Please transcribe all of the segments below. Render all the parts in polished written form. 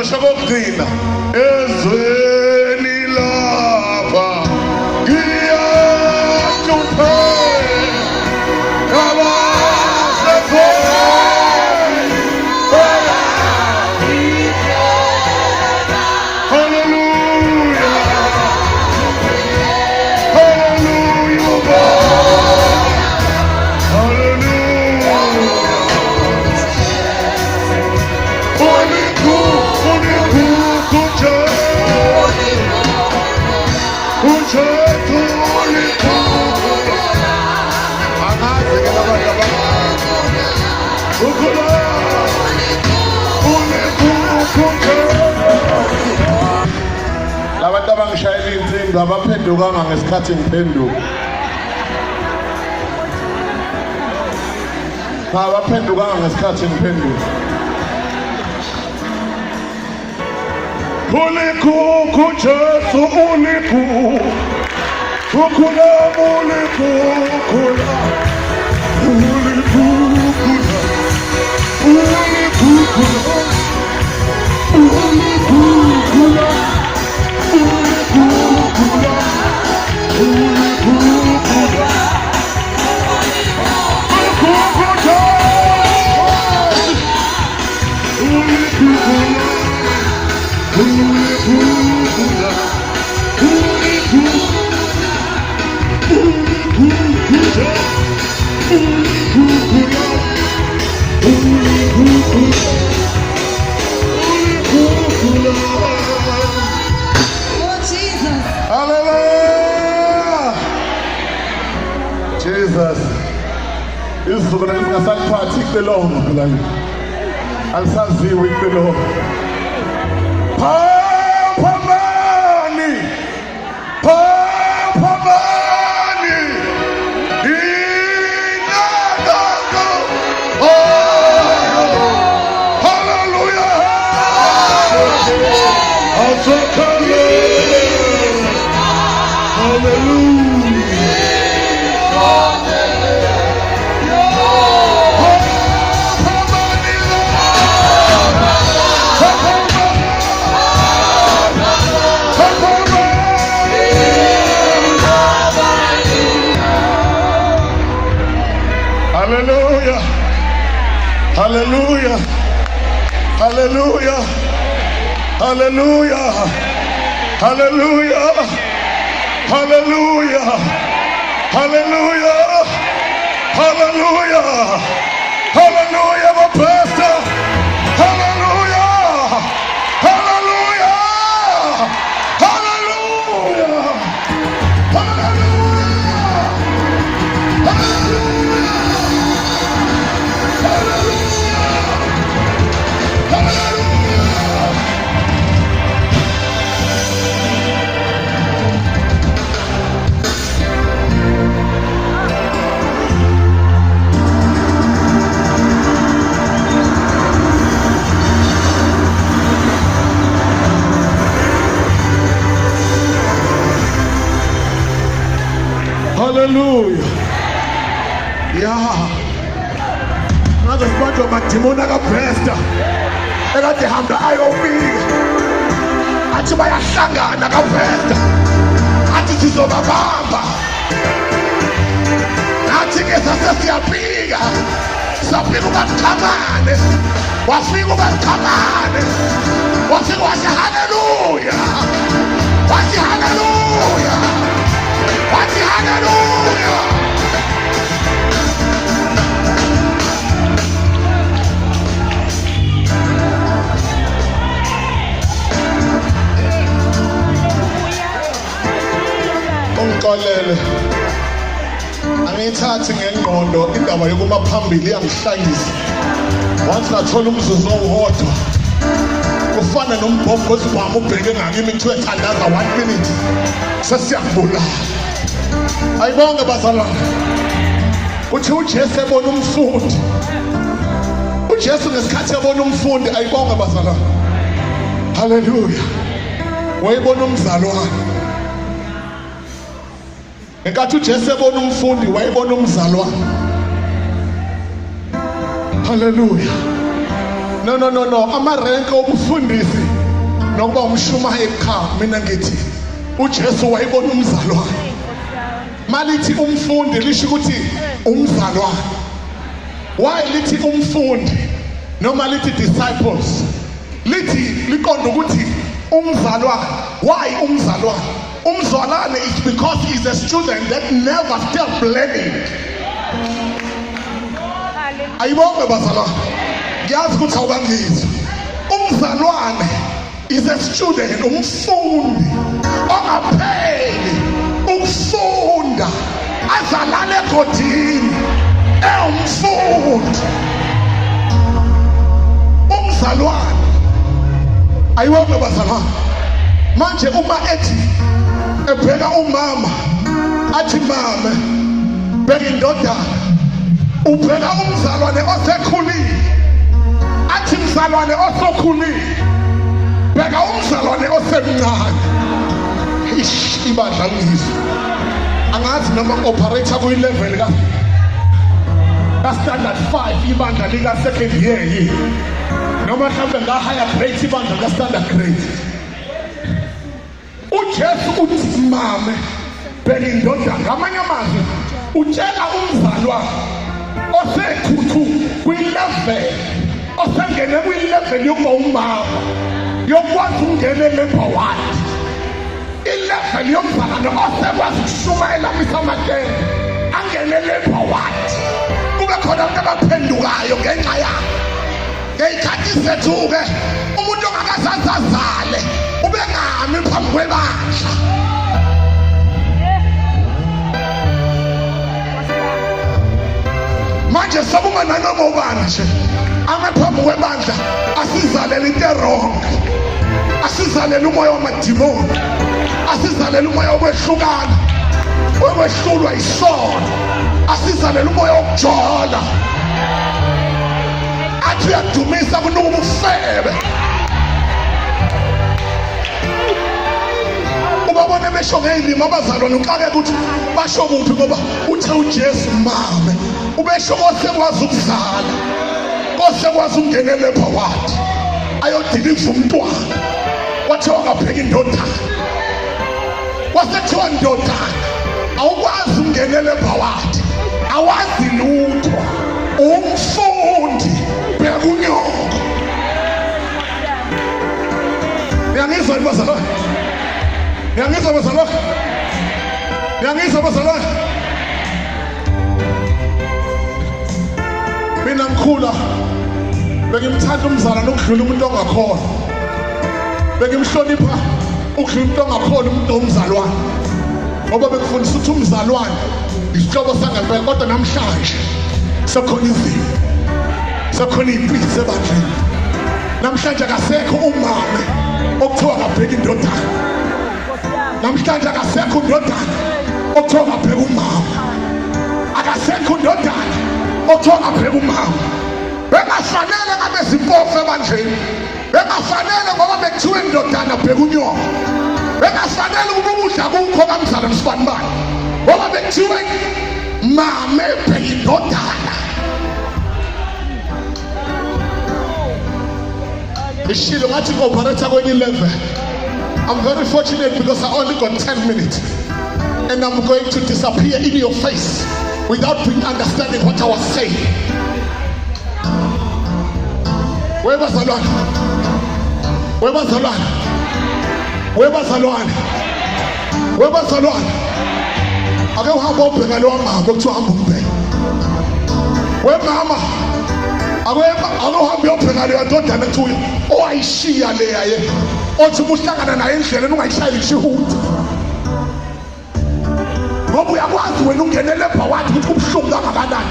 verse okugcina ezweni lapha ngiyathuphela labantu abangishayela insimbi abaphendukanga ngesikhathi ngiphenduka. Abaphendukanga ngesikhathi ngiphenduka. Ulikhukhu Jesu ulikhukhu ukhula ulikhukhula ulikhukhula ulikhukhula ulikhukhula Jesus. Isizukulwane singasakuphathi icilongo phela nje. Alisaziwe icilongo. Phamani. Phamani. Inadago. Hallelujah. Hallelujah. Hallelujah. Hallelujah. Hallelujah. Hallelujah. Hallelujah. Hallelujah. Hallelujah. Hallelujah. Hallelujah, my pastor. Hallelujah. Hallelujah. Hallelujah. Hallelujah. Yeah. Ngaze sibanjwe amadimoni akabhesta ekade hamba ayofika athi bayahlangana kabhesta athi sizobabamba nathi ke sasiyafika safika ukaChamane wafika ukaChamane wafika wathi haleluya wathi haleluya wathi haleluya. Ungixolele angiyithathi ngengqondo indaba yokuma phambili yangihlangisa once ngathola umzuzu owodwa kufana nombhobhozi wami ubheke ngakimi kuthiwe thandaza 1 minute sesiyakubulala. Ayibonge bazalwane uthi uJesu ebona umfundi uJesu ngesikhathi ebona umfundi ayibonge bazalwane. Hallelujah. Wayibona umzalwane ngenkathi uJesu ebona umfundi wayibona umzalwane. Hallelujah. No. Amarenke obufundisi nokuba umshumayeli ekhaya mina ngithi uJesu wayibona umzalwane. Malithi umfundi lisho ukuthi umzalwane. Why lithi umfundi noma lithi disciples? Lithi liqonda ukuthi umzalwane. Why umzalwane? Umzalwane is because he's a student that never stopped learning. Ayibonge bazalwane. Ngiyazi ukuthi awubangizwa. Umzalwane is a student, umfundi ongapheli ukufunda azalale egodini umfundi. Umzalwane ayibonge bazalwane. Manje uma ethi ebheka umama athi mama bheka indodana, ubheka umzalwane osekhulile athi mzalwane osokhulile, bheka umzalwane osemncane. Ibandla ngizwe angazi noma operator ku level ka standard 5 ibandla lika second year yini noma mhlawumbe nga higher grade ibandla ka standard grade. uJesu uthi mama bheka indodana. Ngamanye amazwi utshela umzalwane osekhuthu kwi-level, osengene kwi-level yokuba umama, yokwazi ungenele phakathi, i-level yomzalwane osekwazi ukushumayela misamatele angenele phakathi. Kube khona abantu abaphendukayo ngenxa yakho. Ngeyikhathi sethu-ke umuntu ongakazazazale ube ngami phambi kwebandla. Manje sokuba nanoma ubani nje ame phambi kwebandla asizalele into wrong, asizalele umoya wamadimoni, asizalele umoya wokwehlukana, wokwehlulwa isono, asizalele umoya wokujola athi uyadumisa kunuka ubufebe. Ubabone besho ngeyilimi abazalwane uxakeka ukuthi basho kuphi ngoba uthe uJesu mame ubesho osekwazi ukuzala, osekwazi ungenele phakathi ayodiliva umntwana. Wathiwa ngabheka indodana, wasethiwa ndodana awukwazi ungenele phakathi, awazi lutho, umfundi bheka unyoko. Ngiyangizwa bazalwane, ngiyangizwa bazalwane, ngiyangizwa bazalwane. Mina ngikhula bengimthanda umzalwane ukudlula umuntu ongakhona, bengimhlonipha ukudlula umuntu ongakhona, umuntu omzalwane, ngoba bekufundisa ukuthi umzalwane isihlobo sangempela. Kodwa namhlanje sekhona izimo, sekhona iy'mpilo sebandleni. Namhlanje akasekho umama okuthiwa ngabheka indodana, namhlanje akasekho indodana okuthiwa ngabheka umama, akasekho indodana okuthiwa ngabheka umama. Bengafanele ngabe zimpofu ebandleni, bengafanele ngoba bekuthiwa indodana bheka unyoko, bengafanele ukuba ukudla kukho kamzala msibanibani ngoba bekuthiwe mama bheka indodana. Ishilo ngathi operator kwenye level. I'm very fortunate because I only got 10 minutes and I'm going to disappear in your face without understanding what I was saying. Where was Alon? Where was Alon? Where was Alon? Where was Alon? I don't have open alone, I go to Ambumbe. Where mama? I don't have your pen, I don't tell it to you. Oh, I see a layer. Oh, to Mustang and I ain't saying, no, I tell you, but we are going to look at the leper, what we could show them about that.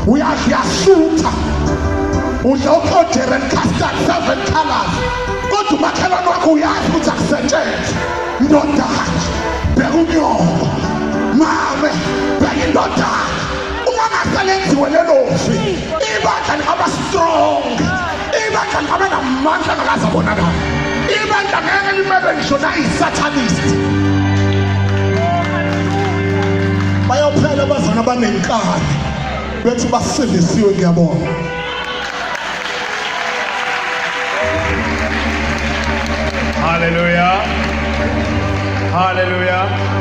We are here suit. We shall put it and cast out 7 colors. Go to Macaron, we are put a sentence. Not that. Perugno. Mame. Begging not that. One excellent to a little. Eva can have a strong. Eva can have a man and a glass of another. Even the enemy should I satanist. By your prayer, was an abandoned God. bethi basindisiwe ngiyabona. Hallelujah. Hallelujah.